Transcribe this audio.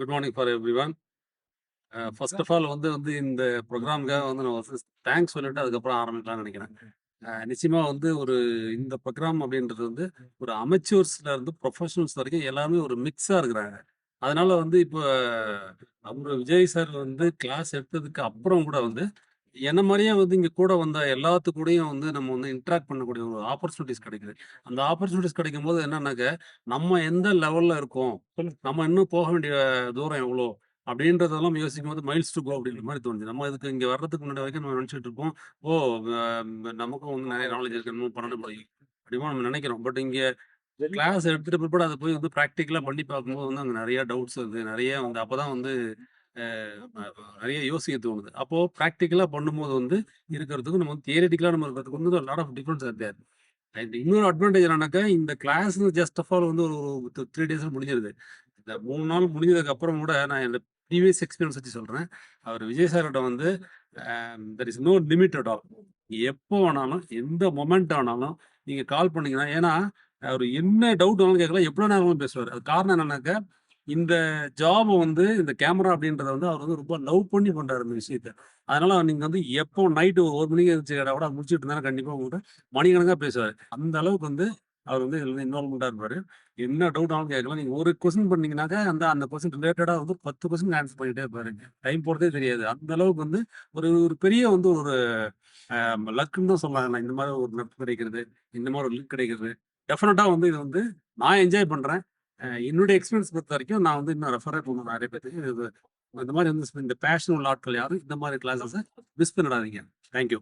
Good morning for everyone. First of all வந்து இந்த ப்ரோக்ராம்க்காக வந்து நான் ஃபர்ஸ்ட் தேங்க்ஸ் சொல்லிட்டு அதுக்கப்புறம் ஆரம்பிக்கலாம்னு நினைக்கிறேன். நிச்சயமா வந்து இந்த ப்ரோக்ராம் அப்படின்றது வந்து ஒரு அமெச்சூர்ஸ்ல இருந்து ப்ரொஃபஷனல்ஸ் வரைக்கும் எல்லாருமே ஒரு மிக்ஸா இருக்கிறாங்க. அதனால வந்து இப்ப அவரு விஜய் சார் வந்து கிளாஸ் எடுத்ததுக்கு அப்புறம் கூட வந்து என்ன மாரியே வந்து இங்க கூட வந்த எல்லாத்து கூடயும் வந்து நம்ம வந்து இன்டராக்ட் பண்ணக்கூடிய ஒரு ஆப்பர்ச்சுனிட்டீஸ் கிடைக்குது. அந்த ஆப்பர்ச்சுனிட்டீஸ் கிடைக்கும்போது என்னன்னாக்க, நம்ம எந்த லெவல்ல இருக்கோம்? நம்ம இன்னும் போக வேண்டிய தூரம் எவ்வளோ? அப்படின்றதெல்லாம் யோசிக்கும்போது மைல்ஸ் டூ கோ அப்படின்ற மாரி தோணுது. நம்ம இதுக்கு இங்க வர்றதுக்கு முன்னாடி வரைக்கும் நம்ம நினைச்சுட்டு இருப்போம். ஓ! அ நமக்கும் வந்து நெறைய நாலேட்ஜ் இருக்கு. இன்னும் பண்ண முடியும். அப்படிமா நம்ம நினைக்கிறோம். பட் இங்க கிளாஸ் எடுத்துட்டு பிற்பாடு அத போய் வந்து பிராக்டிகலா பண்ணி பார்க்கும்போது வந்து அங்க நெறைய டவுட்ஸ் வருது. நெறைய வந்து அப்பதான் வந்து அ அ நெறைய யோசிக்க தோணுது. அப்போ பிராக்டிகலா பண்ணும்போது வந்து இருக்கிறதுக்கும், நம்ம வந்து தியரிட்டிக்கலா நம்ம இருக்கிறதுக்கு வந்து lot of difference are there. And இன்னொரு அட்வான்டேஜ் என்னன்னாக்கா, இந்த கிளாஸ் ஜஸ்ட் ஆஃப் ஆல் வந்து ஒரு 3 டேஸ்ல முடிஞ்சிருது. இந்த 3 நாள் முடிஞ்சதுக்கு அப்புறம் கூட நான் என்னோட ப்ரீவியஸ் எக்ஸ்பீரியன்ஸ் வச்சு சொல்றேன். அவர் விஜய் சார்கிட்ட வந்து there is no limit at all. எப்போ வேணாலும், எந்த மொமெண்ட் ஆனாலும் நீங்க கால் பண்ணீங்கன்னா ஏன்னா, அவரு என்ன டவுட் வேணாலும் கேட்கலாம். எப்ப வேணாலும் பேசுவாரு. அதுக்கு காரணம் என்னன்னாக்கா, இந்த ஜாப் வந்து இந்த கேமரா அப்படின்றத வந்து அவர் வந்து ரொம்ப லவ் பண்ணி பண்றாரு இந்த விஷயத்த. அதனால நீங்க வந்து எப்போ நைட் ஒரு 1 மணிக்கு எந்திரிச்சு கேட்டா கூட, முடிச்சுட்டு இருந்தாலும் கண்டிப்பா உங்ககிட்ட மணிக்கணக்கா பேசுவாரு. அந்த அளவுக்கு வந்து அவர் வந்து இதுல இன்வால்வ்மென்ட்டா இருப்பாரு. என்ன டவுட்னாலும் கேட்கலாம். நீங்க ஒரு கொஸ்டின் பண்ணீங்கன்னாக்கா, அந்த கொஸ்டின் ரிலேட்டடா வந்து 10 கொஸ்டின் ஆன்சர் பண்ணிட்டே இருப்பாரு. டைம் போறதே தெரியாது. அந்த அளவுக்கு வந்து ஒரு ஒரு பெரிய வந்து ஒரு லக்குன்னு தான் சொல்லலாம். இந்த மாரி ஒரு நட்பு கிடைக்கிறது, இந்த மாரி ஒரு லிங்க் கிடைக்கிறது. டெஃபினட்டா வந்து இது வந்து நான் என்ஜாய் பண்றேன். என்னுடைய எக்ஸ்பீரியன்ஸ் பொறுத்தவரைக்கும் நான் வந்து இன்னும் ரெஃபரே பண்ணுவேன் நெறைய பேத்துக்கு. இந்த மாரி வந்து இந்த பேஷன் உள்ள ஆட்கள் யாரும் இந்த மாரி கிளாஸஸ மிஸ் பண்ணிடாதீங்க. Thank you.